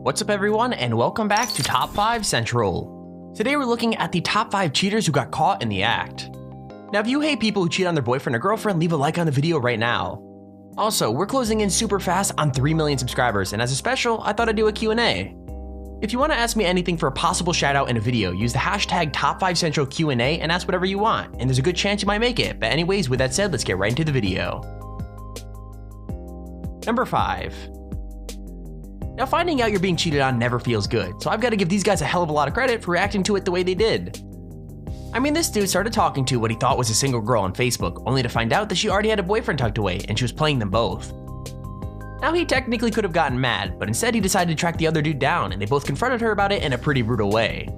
What's up everyone, and welcome back to Top 5 Central. Today we're looking at the top 5 cheaters who got caught in the act. Now if you hate people who cheat on their boyfriend or girlfriend, leave a like on the video right now. Also, we're closing in super fast on 3 million subscribers, and as a special, I thought I'd do a Q&A. If you want to ask me anything for a possible shout out in a video, use the hashtag Top5Central Q&A and ask whatever you want, and there's a good chance you might make it. But anyways, with that said, let's get right into the video. Number 5. Now finding out you're being cheated on never feels good, so I've got to give these guys a hell of a lot of credit for reacting to it the way they did. I mean, this dude started talking to what he thought was a single girl on Facebook, only to find out that she already had a boyfriend tucked away and she was playing them both. Now he technically could have gotten mad, but instead he decided to track the other dude down and they both confronted her about it in a pretty brutal way.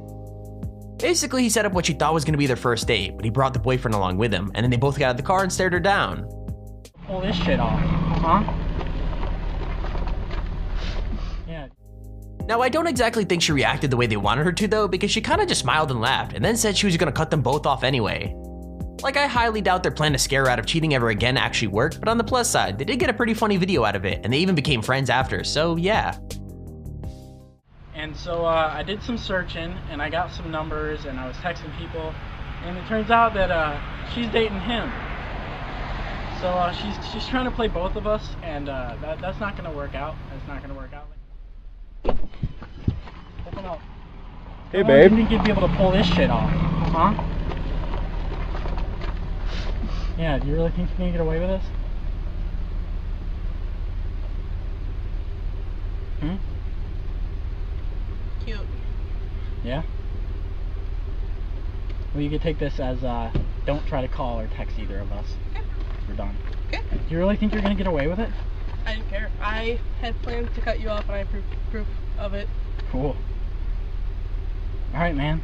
Basically, he set up what she thought was going to be their first date, but he brought the boyfriend along with him, and then they both got out of the car and stared her down. Pull this shit off, huh? Yeah. Now, I don't exactly think she reacted the way they wanted her to though, because she kinda just smiled and laughed, and then said she was gonna cut them both off anyway. Like, I highly doubt their plan to scare her out of cheating ever again actually worked, but on the plus side, they did get a pretty funny video out of it, and they even became friends after, so yeah. And so I did some searching, and I got some numbers, and I was texting people, and it turns out that she's dating him. So she's trying to play both of us, and that's not gonna work out. That's not gonna work out. Open up. Hey, babe. Do you think you'd be able to pull this shit off, huh? Yeah, do you really think you can get away with this? Cute. Yeah? Well, you could take this as, don't try to call or text either of us. Okay. We're done. Okay. Do you really think you're gonna get away with it? I didn't care. I had planned to cut you off and I have proof of it. Cool. Alright, man.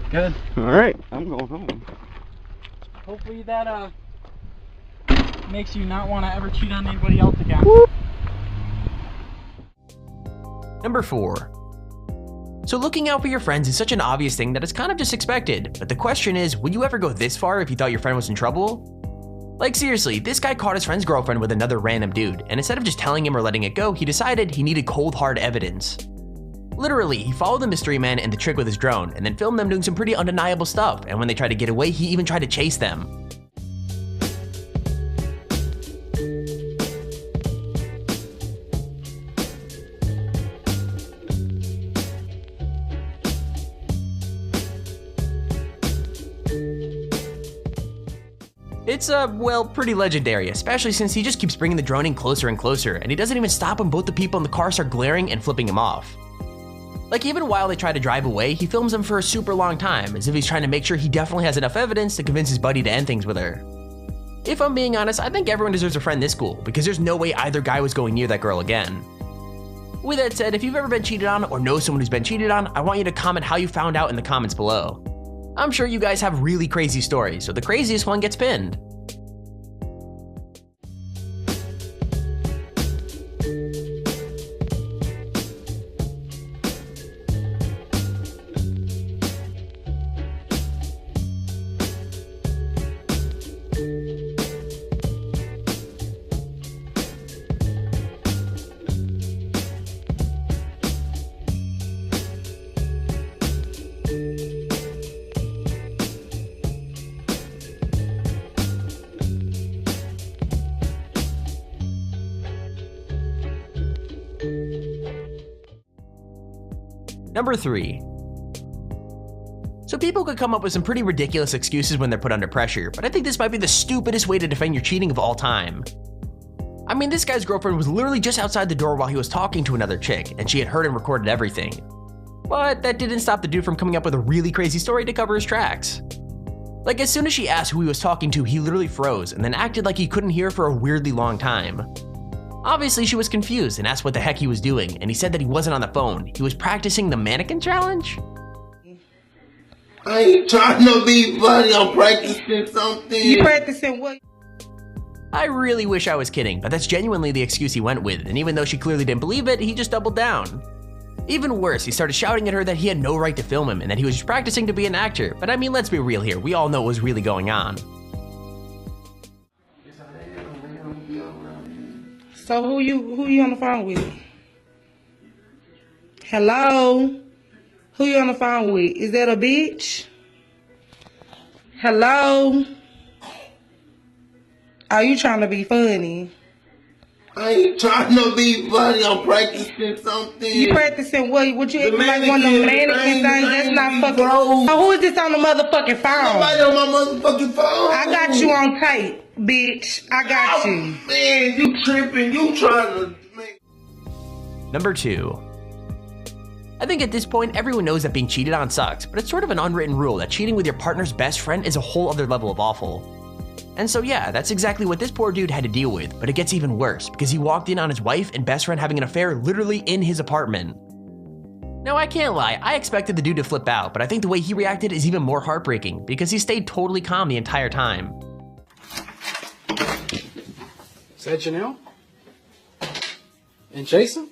Good. Alright, I'm going home. Hopefully that, makes you not want to ever cheat on anybody else again. Number 4. So looking out for your friends is such an obvious thing that it's kind of just expected, but the question is, would you ever go this far if you thought your friend was in trouble? Like seriously, this guy caught his friend's girlfriend with another random dude, and instead of just telling him or letting it go, he decided he needed cold hard evidence. Literally, he followed the mystery man and the chick with his drone, and then filmed them doing some pretty undeniable stuff, and when they tried to get away, he even tried to chase them. It's, well, pretty legendary, especially since he just keeps bringing the drone in closer and closer, and he doesn't even stop when both the people in the car start glaring and flipping him off. Like, even while they try to drive away, he films them for a super long time, as if he's trying to make sure he definitely has enough evidence to convince his buddy to end things with her. If I'm being honest, I think everyone deserves a friend this cool, because there's no way either guy was going near that girl again. With that said, if you've ever been cheated on or know someone who's been cheated on, I want you to comment how you found out in the comments below. I'm sure you guys have really crazy stories, so the craziest one gets pinned. Number 3. So people could come up with some pretty ridiculous excuses when they're put under pressure, but I think this might be the stupidest way to defend your cheating of all time. I mean, this guy's girlfriend was literally just outside the door while he was talking to another chick, and she had heard and recorded everything. But that didn't stop the dude from coming up with a really crazy story to cover his tracks. Like, as soon as she asked who he was talking to, he literally froze and then acted like he couldn't hear for a weirdly long time. Obviously, she was confused and asked what the heck he was doing, and he said that he wasn't on the phone. He was practicing the mannequin challenge? I ain't trying to be funny, I'm practicing something. You practicing what? I really wish I was kidding, but that's genuinely the excuse he went with, and even though she clearly didn't believe it, he just doubled down. Even worse, he started shouting at her that he had no right to film him and that he was just practicing to be an actor, but I mean, let's be real here, we all know what was really going on. So who you on the phone with? Hello? Who you on the phone with? Is that a bitch? Hello? Are you trying to be funny? I ain't trying to be funny. I'm practicing something. You practicing what? What you acting like one of mannequin, them mannequin things? That's not fucking. bro. Oh, who is this on the motherfucking phone? Nobody on my motherfucking phone. I got you on tape, bitch. I got Oh, you. man, you tripping. You trying to... Man. Number 2. I think at this point, everyone knows that being cheated on sucks, but it's sort of an unwritten rule that cheating with your partner's best friend is a whole other level of awful. And so yeah, that's exactly what this poor dude had to deal with, but it gets even worse because he walked in on his wife and best friend having an affair literally in his apartment. Now I can't lie, I expected the dude to flip out, but I think the way he reacted is even more heartbreaking because he stayed totally calm the entire time. Is that Janelle? And Jason?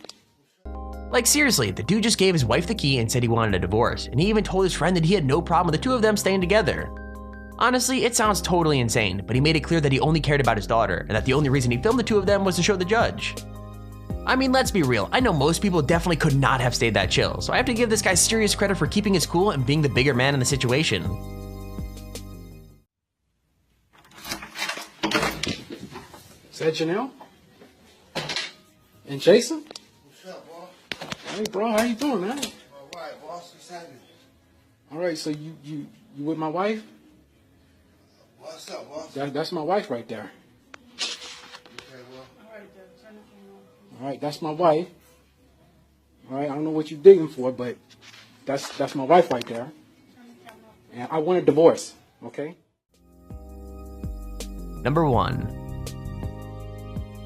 Like seriously, the dude just gave his wife the key and said he wanted a divorce, and he even told his friend that he had no problem with the two of them staying together. Honestly, it sounds totally insane, but he made it clear that he only cared about his daughter, and that the only reason he filmed the two of them was to show the judge. I mean, let's be real, I know most people definitely could not have stayed that chill, so I have to give this guy serious credit for keeping his cool and being the bigger man in the situation. Is that Janelle? And Jason? What's up, boss? Hey, bro, how you doing, man? All right, boss. What's happening? All right, so you with my wife? What's up, boss? That's my wife right there. Okay, well. All right, that's my wife. All right, I don't know what you're digging for, but that's my wife right there. And I want a divorce, okay? Number 1.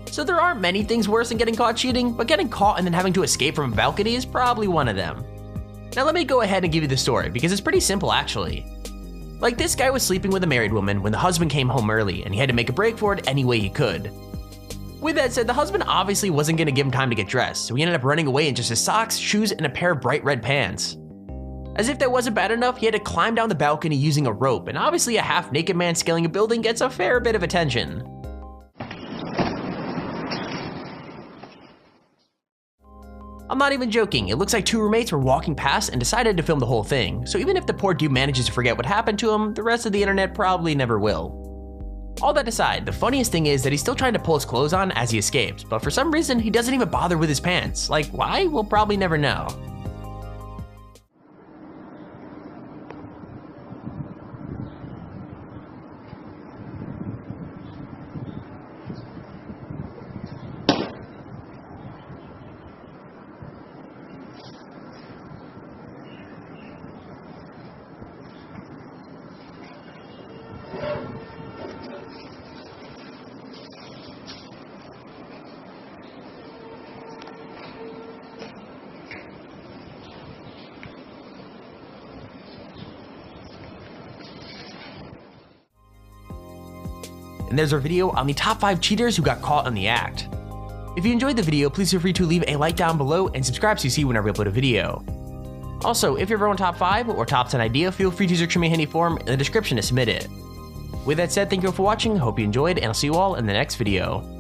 So there aren't many things worse than getting caught cheating, but getting caught and then having to escape from a balcony is probably one of them. Now let me go ahead and give you the story, because it's pretty simple actually. Like, this guy was sleeping with a married woman when the husband came home early, and he had to make a break for it any way he could. With that said, the husband obviously wasn't going to give him time to get dressed, so he ended up running away in just his socks, shoes, and a pair of bright red pants. As if that wasn't bad enough, he had to climb down the balcony using a rope, and obviously a half-naked man scaling a building gets a fair bit of attention. I'm not even joking, it looks like two roommates were walking past and decided to film the whole thing, so even if the poor dude manages to forget what happened to him, the rest of the internet probably never will. All that aside, the funniest thing is that he's still trying to pull his clothes on as he escapes, but for some reason he doesn't even bother with his pants. Like, why? We'll probably never know. And there's our video on the top 5 cheaters who got caught in the act. If you enjoyed the video, please feel free to leave a like down below and subscribe so you see whenever we upload a video. Also, if you have your own top 5 or top 10 idea, feel free to use our Extremely Handy form in the description to submit it. With that said, thank you all for watching, hope you enjoyed, and I'll see you all in the next video.